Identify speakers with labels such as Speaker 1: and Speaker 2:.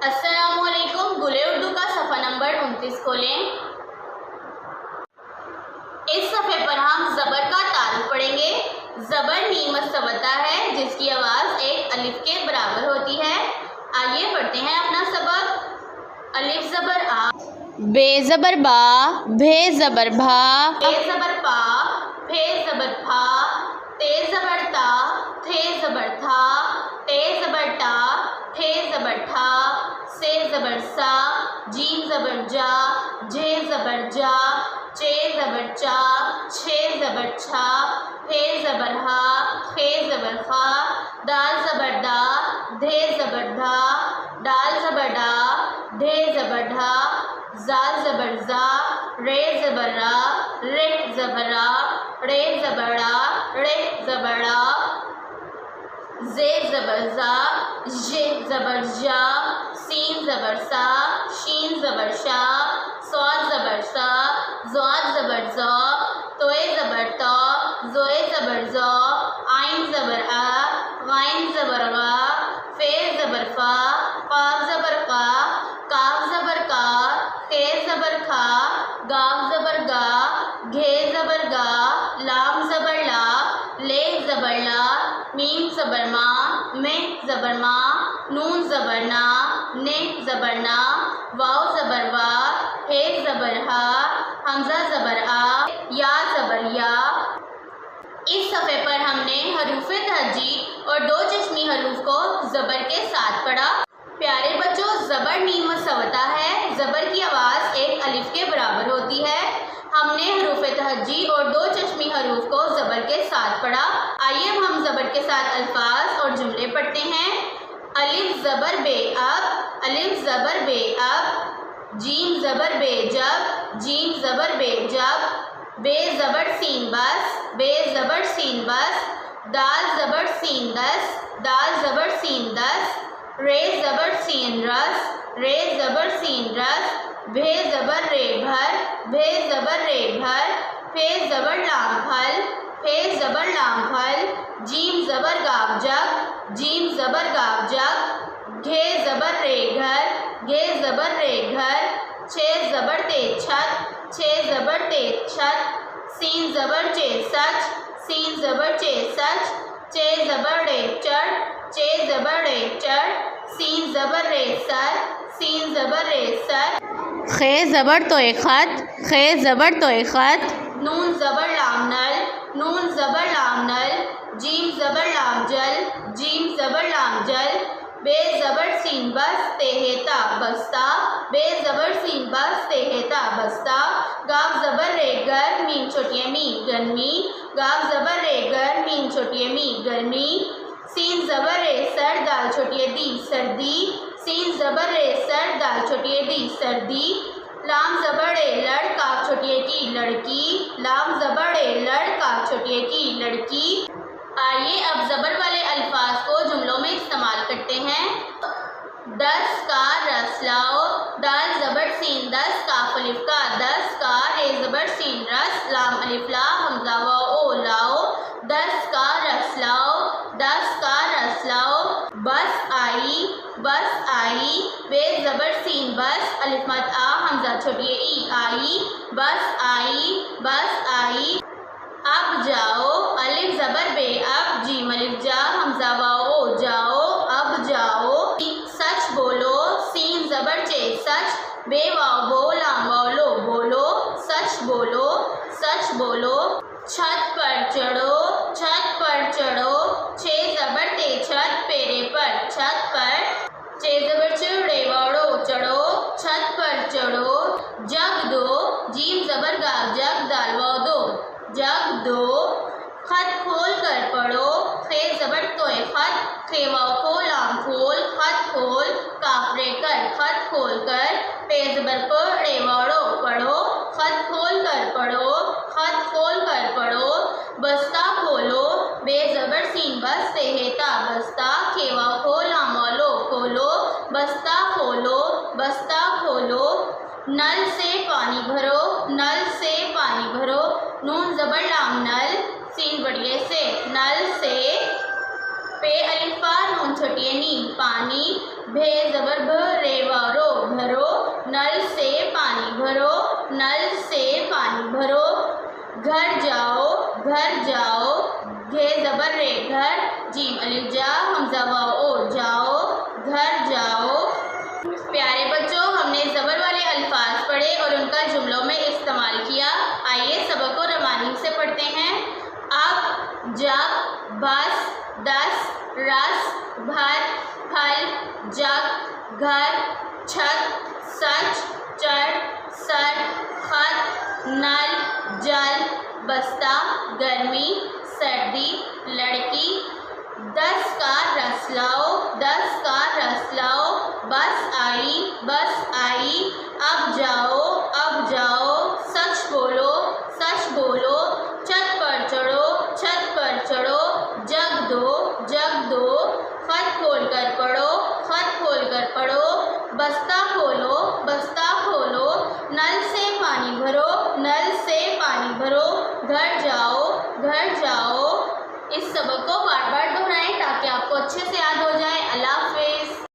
Speaker 1: السلام علیکم. گلے اردو کا صفحہ نمبر 29 کھولیں. اس صفحے پر ہم زبر کا تعارف پڑھیں گے. زبر نیم مستوطہ ہے جس کی آواز ایک الف کے برابر ہوتی ہے. آئیے پڑھتے ہیں اپنا سبق. الف زبر آ،
Speaker 2: بے زبر با، بھے زبر بھا،
Speaker 1: بے زبر پا، پھے زبر پھا، تے زبر تا، تھے زبر تھا، ٹے زبر ٹا، ٹھے زبر ٹھا، سے زبر سا، جیم زبر جا، جھے زبر جا، چے زبر چا، چھے زبر چھا، پھے زبر ہا، خے زبر خا، دال زبر دا، دھے زبر دھا، ڈال زبر ڈا، ڈھے زبر ڈھا، زال زبر زا، رے زبر را، رے زبر را، رے زبر را، رے زبر را، زے زبر زا، ژ زبر جا، سین زبر سا، شین زبر شا، صاد زبر سا، ضاد زبر زا، توئے زبر تا، زوئے زبر زا، عین زبر آ، غین زبر غا، فے زبر فا، قاف زبر قا، کاف زبر کا، خے زبر کھا، گاف زبر گا، گھے زبر گا، لام زبر لا، لے زبر لا، میم زبر ما، میں زبر ما، نون زبر نا، نے زبر نا، واو زبر وا، ہے زبر ہا، حمزہ زبر آ، یا زبر یا. اس صفحے پر ہم نے حروف تہجی اور دو چشمی حروف کو زبر کے ساتھ پڑھا. پیارے بچوں، زبر نیم مستوطہ ہے. زبر کی آواز ایک الف کے برابر ہوتی ہے. ہم نے حروف تہجی اور دو چشمی حروف کو زبر کے ساتھ پڑھا. آئیے اب ہم زبر کے ساتھ الفاظ اور جملے پڑھتے ہیں. الف زبر بے اب، الف زبر بے اب. جیم زبر بے جب، جیم زبر بے جب. بے زبر سین بس، بے زبر سین بس. دال زبر سین دس، دال زبر سین دس. رے زبر سین رس، رے زبر سین رس. بھے زبر رے بھر، بھے زبر رے بھر. پھے زبر لام پھل، پھے زبر لام پھل. جیم زبر گاو جگ، جیم زبر گاو جگ. گھے زبر رے گھر، گھے زبر رے گھر. چھے زبر تے چھت، چھے زبر تے چھت. سین زبر چے سچ، سین زبر چے سچ. چے زبر رے چڑھ، چے زبر رے چڑھ. سین زبر رے سر، سین زبر رے سر.
Speaker 2: خے زبر توئے خط، خے زبر توئے خط.
Speaker 1: نون زبر لام نل، نون زبر لام نل. جیم زبر لام جل، جیم زبر لام جل. بے زبر سین بس تہتا بستہ، بے زبر سین بس تہتا بستہ. گاف زبر رے گر، میم چھوٹی می گرمی، گاف زبر رے گر، میم چھوٹی می گرمی. سین زبر رے سر، دال چھوٹی دی سردی، سین زبر رے سر، دال چھوٹی دی سردی. لام زبر رے لڑ، کاف چھوٹی کی لڑکی، لام زبر رے لڑ، کاف چھوٹی کی لڑکی. آئیے اب زبر والے الفاظ کو جملوں میں استعمال کرتے ہیں. دس کا رس لاؤ، دال زبر سین دس، کاف الف کا دس کا، رے زبر سین رس، لام الف لا، حمزہ واو او لاؤ. دس کا رس لاؤ، دس کا رس لاؤ. بس آئی، بس آئی. بے زبر سین بس، الف مد آ، حمزہ چھوٹی ای آئی. بس آئی، بس آئی. اب جاؤ، الف زبر بے اب، جیم الف جا، حمزہ واو او جاؤ. اب جاؤ. سچ بولو، سین زبر چے سچ، بے واو بو، لام واو لو بولو. سچ بولو، سچ بولو. چھت پر چڑھو، چھت پر چڑھو. چھے زبر تے چھت، پیرے پر چھت پر. چے زبر چڑھے واڑو چڑھو، چھت پر چڑھو. جگ دو، جیم زبر گا جگ، دال واو دو جگ دو. خط کھول کر پڑھو، خے زبر توئے خط، خے واو کھول، لام کھول، خط کھول. کاف رے کر، خط کھول کر. پے زبر پر، رے واڑو پڑھو، خط کھول کر پڑھو، خط کھول کر پڑھو. بستہ کھولو، بے زبر سین بس تہتا بستہ، کھے واو کھول، لام واو لو کھولو. بستہ کھولو، بستہ کھولو. نل سے پانی بھرو، نل سے پانی بھرو. نون زبر لام نل، سین بڑیے سے نل سے. پے الف پا، نون چھوٹی نی پانی. بھے زبر بھ، رے بھرو، نل سے پانی بھرو، گھر جاؤ، گھر جاؤ، گھے زبر رے گھر، جیم الف جا حمزہ واو او جاؤ، گھر جاؤ۔ پیارے بچوں، ہم نے زبر والے الفاظ پڑھے اور ان کا جملوں میں استعمال کیا۔ آئیے سبق کو روانی سے پڑھتے ہیں۔ اب، جب، بس، دس، رس، بھر، پھل، جگ، گھر، چھت، سچ، چڑھ، سر، خط، نل، جل، بستہ، گرمی، سردی، لڑکی۔ 10 کا رس لاؤ، 10 کا رس لاؤ، بس آئی، بس آئی، اب جاؤ، اب جاؤ، سچ بولو، سچ بولو، چھت پر چڑھو، چھت پر چڑھو، جگ دو، جگ دو، خط کھول کر پڑھو، خط کھول کر پڑھو، بستہ کھولو، بستہ کھولو، نل سے پانی بھرو، نل سے پانی بھرو، گھر جاؤ، گھر جاؤ۔ اس سبق کو بار بار دہرائیں تاکہ آپ کو اچھے سے